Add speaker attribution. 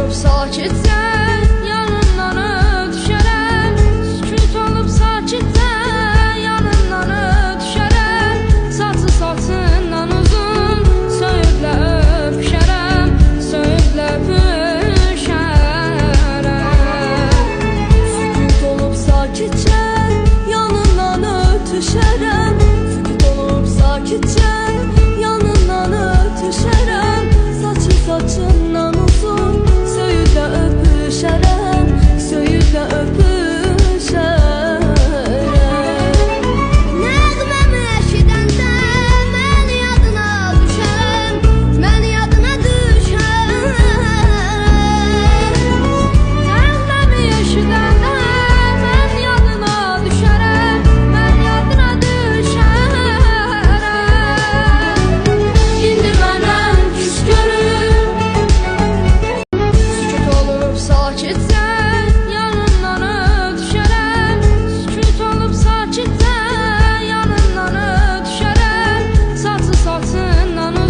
Speaker 1: olup sakitcə yanından düşərəm, sükut olup sakitcə yanından düşərəm, saçı saçından uzun söyüdlə öpüşərəm, söyüdlə öpüşərəm. Sükut olup sakitcə yanından ötüşərəm, sükut olup sakitcə yanından ötüşərəm, saçı saçından uzun söyüdlə öpüşərəm, söyüdlə öpüşərəm. Nəğməmi eşidəndə mən yadına düşərəm, mən yadına düşərəm. Nəğməmi eşidəndə mən yadına düşərəm, mən yadına düşərəm. İndi mənəm küs görür, sükut olup sakitcə